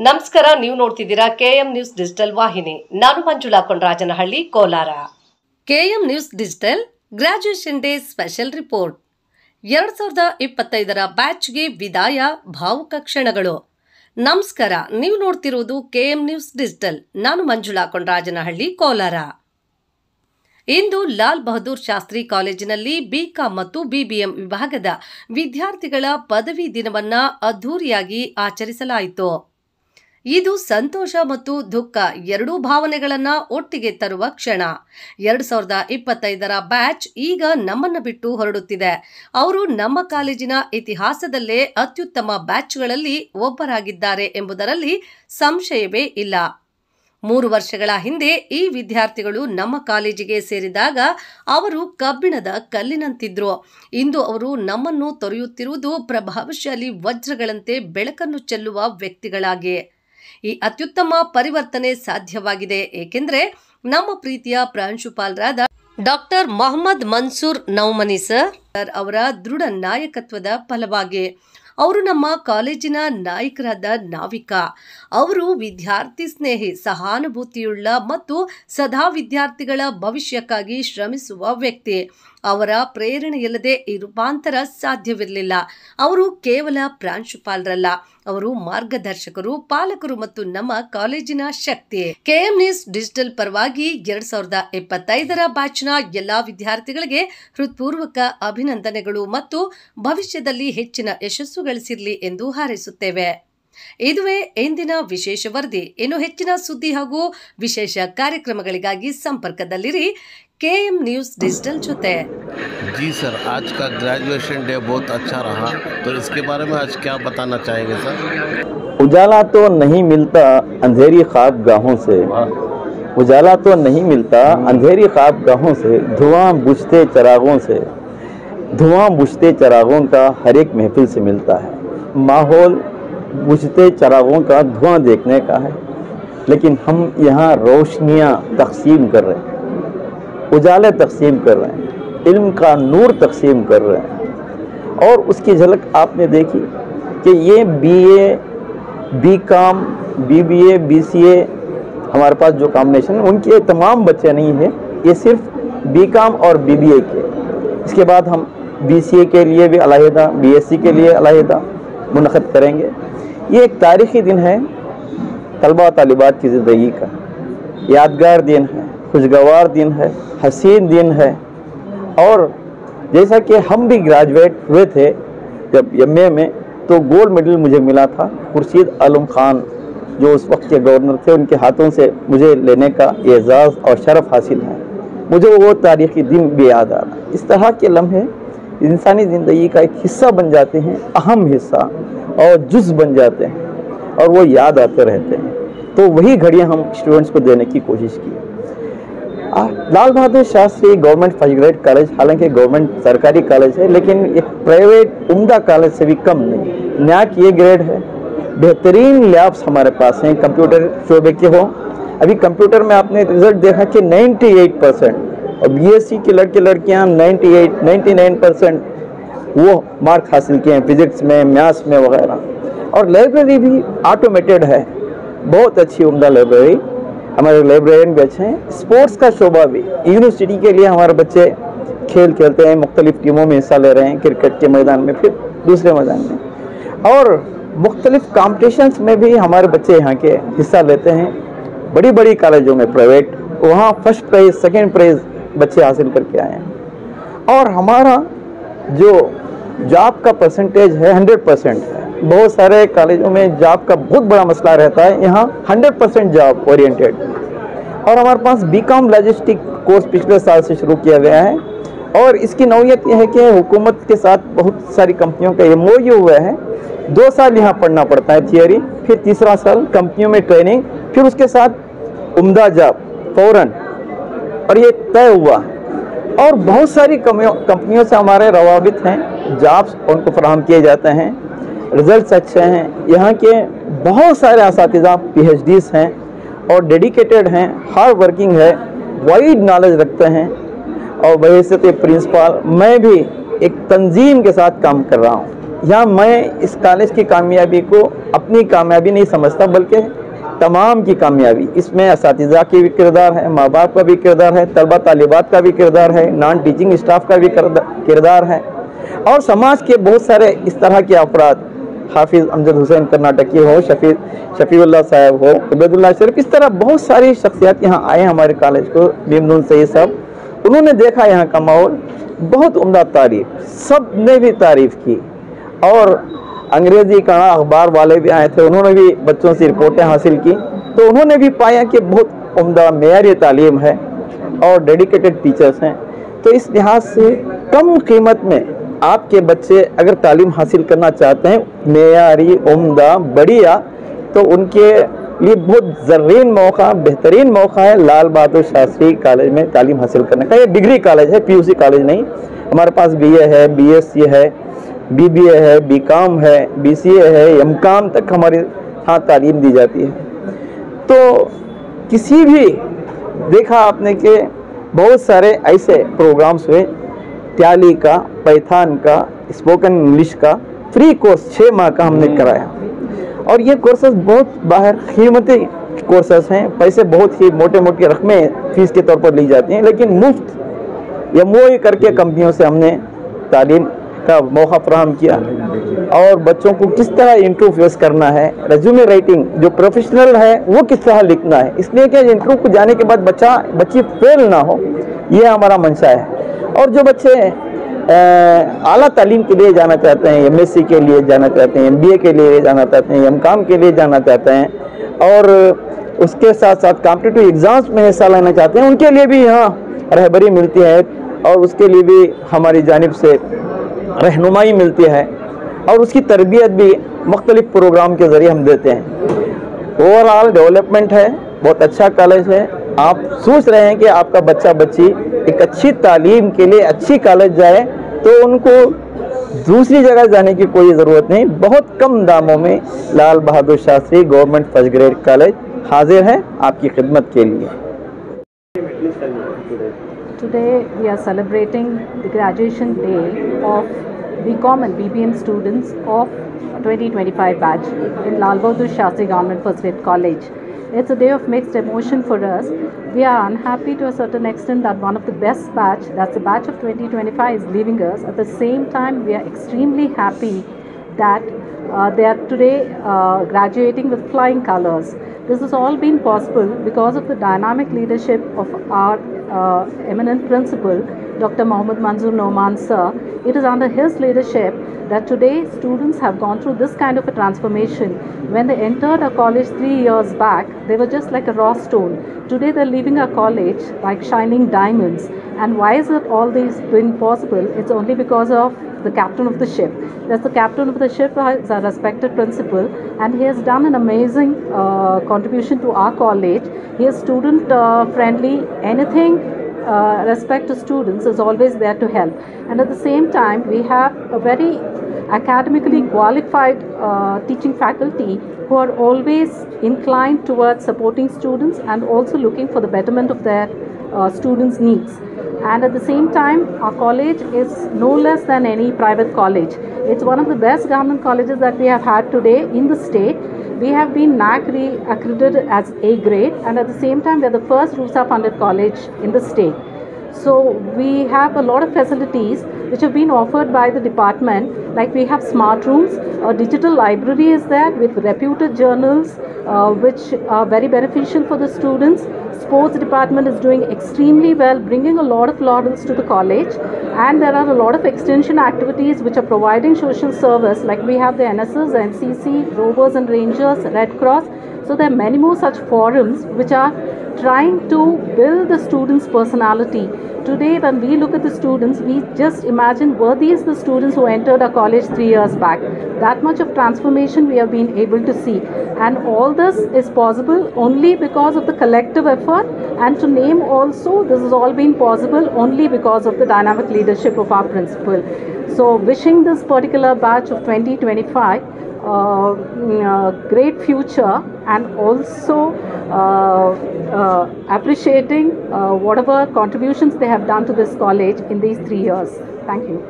ನಮಸ್ಕಾರ, ನೀವು ನೋಡ್ತಿದ್ದೀರಾ ಕೆಎಂ ನ್ಯೂಸ್ ಡಿಜಿಟಲ್ ವಾಹಿನಿ. ನಾನು Manjula Kondarajanahalli, Kolar. KM news digital graduation day special report. 2025ರ ಬ್ಯಾಚ್ಗೆ ವಿದಾಯ, ಭಾವುಕ ಕ್ಷಣಗಳು. ನಮಸ್ಕಾರ, ನೀವು ನೋಡ್ತಿರೋದು ಕೆಎಂ ನ್ಯೂಸ್ ಡಿಜಿಟಲ್. ನಾನು ಮಂಜುಳಾ ಕೊಂಡರಾಜನಹಳ್ಳಿ, ಕೋಲಾರ. ಇಂದು ಲಾಲ್ ಬಹದ್ದೂರ್ ಶಾಸ್ತ್ರಿ ಕಾಲೇಜಿನಲ್ಲಿ ಬಿಕಾಂ ಮತ್ತು ಬಿಬಿಎಂ ವಿಭಾಗದ ವಿದ್ಯಾರ್ಥಿಗಳ ಪದವಿ ದಿನವನ್ನ ಅದ್ದೂರಿಯಾಗಿ ಆಚರಿಸಲಾಯಿತು. ಇದು ಸಂತೋಷ ಮತ್ತು ದುಃಖ ಎರಡೂ ಭಾವನೆಗಳನ್ನು ಒಟ್ಟಿಗೆ ತರುವ ಕ್ಷಣ. 2025ರ ಬ್ಯಾಚ್ ಈಗ ನಮ್ಮನ್ನು ಬಿಟ್ಟು ಹೊರಡುತ್ತಿದೆ. ಅವರು ನಮ್ಮ ಕಾಲೇಜಿನ ಇತಿಹಾಸದಲ್ಲೇ ಅತ್ಯುತ್ತಮ ಬ್ಯಾಚ್ಗಳಲ್ಲಿ ಒಬ್ಬರಾಗಿದ್ದಾರೆ ಎಂಬುದರಲ್ಲಿ ಸಂಶಯವೇ ಇಲ್ಲ. 3 ವರ್ಷಗಳ ಹಿಂದೆ ಈ ವಿದ್ಯಾರ್ಥಿಗಳು ನಮ್ಮ ಕಾಲೇಜಿಗೆ ಸೇರಿದಾಗ ಅವರು ಕಬ್ಬಿಣದ ಕಲ್ಲಿನಂತಿದ್ರು. ಇಂದು ಅವರು ನಮ್ಮನ್ನು ತೊರೆಯುತ್ತಿರುವುದು ಪ್ರಭಾವಶಾಲಿ ವಜ್ರಗಳಂತೆ ಬೆಳಕನ್ನು ಚೆಲ್ಲುವ ವ್ಯಕ್ತಿಗಳಾಗಿ. ಈ ಅತ್ಯುತ್ತಮ ಪರಿವರ್ತನೆ ಸಾಧ್ಯವಾಗಿದೆ ಏಕೆಂದರೆ ನಮ್ಮ ಪ್ರೀತಿಯ ಪ್ರಾಂಶುಪಾಲರಾದ ಡಾಕ್ಟರ್ ಮೊಹಮ್ಮದ್ ಮನ್ಸೂರ್ ನೌಮನಿ ಸರ್ ಅವರ ದೃಢ ನಾಯಕತ್ವದ ಫಲವಾಗಿ. ಅವರು ನಮ್ಮ ಕಾಲೇಜಿನ ನಾಯಕರಾದ ನಾವಿಕ. ಅವರು ವಿದ್ಯಾರ್ಥಿ ಸ್ನೇಹಿ, ಸಹಾನುಭೂತಿಯುಳ್ಳ ಮತ್ತು ಸದಾ ವಿದ್ಯಾರ್ಥಿಗಳ ಭವಿಷ್ಯಕ್ಕಾಗಿ ಶ್ರಮಿಸುವ ವ್ಯಕ್ತಿ. ಅವರ ಪ್ರೇರಣೆಯಿಲ್ಲದೆ ಈ ರೂಪಾಂತರ ಸಾಧ್ಯವಿರಲಿಲ್ಲ. ಅವರು ಕೇವಲ ಪ್ರಾಂಶುಪಾಲರಲ್ಲ, ಅವರು ಮಾರ್ಗದರ್ಶಕರು, ಪಾಲಕರು ಮತ್ತು ನಮ್ಮ ಕಾಲೇಜಿನ ಶಕ್ತಿ. ಕೆಎಂ ನ್ಯೂಸ್ ಡಿಜಿಟಲ್ ಪರವಾಗಿ 2025ರ ಬ್ಯಾಚ್ನ ಎಲ್ಲಾ ವಿದ್ಯಾರ್ಥಿಗಳಿಗೆ ಹೃತ್ಪೂರ್ವಕ ಅಭಿನಂದನೆಗಳು ಮತ್ತು ಭವಿಷ್ಯದಲ್ಲಿ ಹೆಚ್ಚಿನ ಯಶಸ್ಸು ಗಳಿಸಿರಲಿ ಎಂದು ಹಾರೈಸುತ್ತೇವೆ. ಇದುವೇ ಇಂದಿನ ವಿಶೇಷ ವರದಿ. ಇನ್ನು ಹೆಚ್ಚಿನ ಸುದ್ದಿ ಹಾಗೂ ವಿಶೇಷ ಕಾರ್ಯಕ್ರಮಗಳಿಗಾಗಿ ಸಂಪರ್ಕದಲ್ಲಿರಿ केएम न्यूज़ डिजिटल जोते। जी सर, आज का ग्रेजुएशन डे बहुत अच्छा रहा, तो इसके बारे में आज क्या बताना चाहेंगे सर? उजाला तो नहीं मिलता अंधेरी ख्वाब गाहों से, उजाला तो नहीं मिलता अंधेरी ख्वाब गाहों से, धुआं बुझते चरागों से, धुआं बुझते चरागों का हर एक महफिल से मिलता है। माहौल बुझते चरागों का धुआं देखने का है, लेकिन हम यहाँ रोशनियाँ तकसीम कर रहे हैं, उजाले तकसीम कर रहे हैं, इल्म का नूर तकसीम कर रहे हैं। और उसकी झलक आपने देखी कि ये बीए, बीकॉम, बीबीए, बीसीए हमारे पास जो कॉम्बिनेशन है उनके तमाम बच्चे नहीं है, ये सिर्फ बीकॉम और बीबीए के। इसके बाद हम बीसीए के लिए भी अलहदा, बीएससी के लिए अलहदा मुनक़िद करेंगे। ये एक तारीख़ी दिन है तलबा तालिबात की ज़िंदगी का, यादगार दिन है, खुशगवार दिन है, हसीन दिन है। और जैसा कि हम भी ग्रेजुएट हुए थे जब एमए में, तो गोल्ड मेडल मुझे मिला था खुर्शीद आलम खान जो उस वक्त के गवर्नर थे, उनके हाथों से मुझे लेने का एजाज़ और शरफ़ हासिल है। मुझे वो तारीख़ी दिन भी याद आ रहा। इस तरह के लम्हे इंसानी ज़िंदगी का एक हिस्सा बन जाते हैं, अहम हिस्सा और जुज़ बन जाते हैं, और वो याद आते रहते हैं। तो वही घड़ियाँ हम स्टूडेंट्स को देने की कोशिश की। Lal Bahadur Shastri government first grade college हालांकि गवर्नमेंट सरकारी कॉलेज है, लेकिन एक प्राइवेट उम्दा कॉलेज से भी कम नहीं। न्याक ये ग्रेड है, बेहतरीन लैब्स हमारे पास हैं, कंप्यूटर शोबे के हो। अभी कंप्यूटर में आपने रिजल्ट देखा कि 98%, और बीएससी के लड़के लड़कियां 99% वो मार्क हासिल किए हैं फिजिक्स में, मैथ्स में वगैरह। और लाइब्रेरी भी ऑटोमेटेड है, बहुत अच्छी उम्दा लाइब्रेरी, हमारे लाइब्रेरियन भी अच्छे हैं। स्पोर्ट्स का शोबा भी, यूनिवर्सिटी के लिए हमारे बच्चे खेल खेलते हैं, मुख्तलिफ टीमों में हिस्सा ले रहे हैं, क्रिकेट के मैदान में, फिर दूसरे मैदान में, और मुख्तलिफ कॉम्पिटिशन्स में भी हमारे बच्चे यहाँ के हिस्सा लेते हैं। बड़ी बड़ी कॉलेजों में प्राइवेट, वहाँ फर्स्ट प्राइज़, सेकेंड प्राइज़ बच्चे हासिल करके आए हैं। और हमारा जो जॉब का परसेंटेज है 100% है। बहुत सारे कॉलेजों में जॉब का बहुत बड़ा मसला रहता है, यहाँ 100% जॉब ओरिएंटेड। और हमारे पास बीकॉम लॉजिस्टिक कोर्स पिछले साल से शुरू किया गया है, और इसकी नौयत यह है कि हुकूमत के साथ बहुत सारी कंपनियों का MOU हुआ है। 2 साल यहाँ पढ़ना पड़ता है थियरी, फिर तीसरा साल कंपनियों में ट्रेनिंग, फिर उसके साथ उम्दा जॉब फ़ौरन, और ये तय हुआ। और बहुत सारी कंपनियों से हमारे रवाबित हैं, जॉब्स उनको फराहम किए जाते हैं, रिजल्ट्स अच्छे हैं। यहाँ के बहुत सारे असातिज़ा PhDs हैं और डेडिकेटेड हैं, हार्ड वर्किंग है, वाइड नॉलेज रखते हैं। और बहैसियत प्रिंसिपल मैं भी एक तंजीम के साथ काम कर रहा हूँ। यहाँ मैं इस कॉलेज की कामयाबी को अपनी कामयाबी नहीं समझता, बल्कि तमाम की कामयाबी। इसमें असातिज़ा की भी किरदार है, माँ बाप का भी किरदार है, तलबा तालिबात का भी किरदार है, नॉन टीचिंग स्टाफ का भी किरदार है, और समाज के बहुत सारे इस तरह के अफराद, हाफिज़ अमजद हुसैन कर्नाटकी हो, शफीउल्लाह साहब हो, उबैदुल्लाह शरीफ, इस तरह बहुत सारी शख्सियत यहाँ आए हमारे कॉलेज को। भीमनून सईद साहब, उन्होंने देखा यहाँ का माहौल, बहुत उम्दा तारीफ, सब ने भी तारीफ़ की। और अंग्रेज़ी का अखबार वाले भी आए थे, उन्होंने भी बच्चों से रिपोर्टें हासिल की, तो उन्होंने भी पाया कि बहुत उम्दा मेयारी तालीम है और डेडिकेटेड टीचर्स हैं। तो इस लिहाज से कम कीमत में आपके बच्चे अगर तालीम हासिल करना चाहते हैं, मेयारी, उम्दा, बढ़िया, तो उनके लिए बहुत ज़रीन मौका, बेहतरीन मौका है लाल बहादुर शास्त्री कॉलेज में तालीम हासिल करने का। ये डिग्री कॉलेज है, पीयूसी कॉलेज नहीं। हमारे पास बीए है, बीएससी है, बीबीए है, बीकॉम है, बीसीए है, एमकॉम तक हमारे यहाँ तालीम दी जाती है। तो किसी भी देखा आपने कि बहुत सारे ऐसे प्रोग्राम्स हुए, टैली का, पाइथन का, स्पोकन इंग्लिश का फ्री कोर्स 6 माह का हमने कराया। और ये कोर्सेज बहुत बाहर कीमती कोर्सेज हैं, पैसे बहुत ही मोटे मोटे रकमें फीस के तौर पर ली जाती हैं, लेकिन मुफ्त एमओयू करके कंपनियों से हमने तालीम का मौका फराहम किया। और बच्चों को किस तरह इंटरव्यू फेस करना है, रेज्यूमे राइटिंग जो प्रोफेशनल है वो किस तरह लिखना है, इसलिए कि इंटरव्यू को जाने के बाद बच्ची फेल ना हो, ये हमारा मंशा है। और जो बच्चे आला तालीम के लिए जाना चाहते हैं, एमएससी के लिए जाना चाहते हैं, एमबीए के लिए जाना चाहते हैं, एमकॉम के लिए जाना चाहते हैं, और उसके साथ साथ कॉम्पिटिटिव एग्ज़ाम्स में हिस्सा लेना चाहते हैं, उनके लिए भी यहाँ रहबरी मिलती है और उसके लिए भी हमारी जानिब से रहनुमाई मिलती है, और उसकी तरबियत भी मुख्तलिफ प्रोग्राम के ज़रिए हम देते हैं। ओवरऑल डेवलपमेंट है, बहुत अच्छा कॉलेज है। आप सोच रहे हैं कि आपका बच्चा बच्ची एक अच्छी तालीम के लिए अच्छी कॉलेज जाए, तो उनको दूसरी जगह जाने की कोई ज़रूरत नहीं। बहुत कम दामों में Lal Bahadur Shastri government first grade college हाजिर है आपकी खिदमत के लिए। Today we are celebrating the graduation day of BCom and BBM students of 2025 batch in Lal Bahadur Shastri Government First Grade College. It's a day of mixed emotion for us. We are unhappy to a certain extent that one of the best batch, that's the batch of 2025, is leaving us. At the same time, we are extremely happy that they are today graduating with flying colors. This has all been possible because of the dynamic leadership of our eminent principal, Dr. Mohammad Manzoor Noman sir. It is under his leadership that today students have gone through this kind of a transformation. When they entered our college 3 years back, they were just like a raw stone. Today they're leaving our college like shining diamonds. And why is it all this been possible? It's only because of the captain of the ship. That's the captain of the ship is our respected principal, and he has done an amazing contribution to our college. He is student friendly. Anything respect to students is always there to help. And at the same time, we have a very academically qualified teaching faculty who are always inclined towards supporting students and also looking for the betterment of their students' needs. And at the same time, our college is no less than any private college. It's one of the best government colleges that we have had today in the state. We have been NAAC accredited as A grade, and at the same time, we are the first RUSA funded college in the state. So we have a lot of facilities which have been offered by the department, like we have smart rooms, a digital library is there with reputed journals which are very beneficial for the students. Sports department is doing extremely well, bringing a lot of laurels to the college, and there are a lot of extension activities which are providing social service, like we have the NSS, NCC, Rovers and Rangers, Red Cross. So there are many more such forums which are trying to build the students' personality. Today, when we look at the students, we just imagine, were these the students who entered our college 3 years back? That much of transformation we have been able to see. And all this is possible only because of the collective effort. And to name also, this has all been possible only because of the dynamic leadership of our principal. So wishing this particular batch of 2025 great future, and also appreciating whatever contributions they have done to this college in these 3 years. Thank you.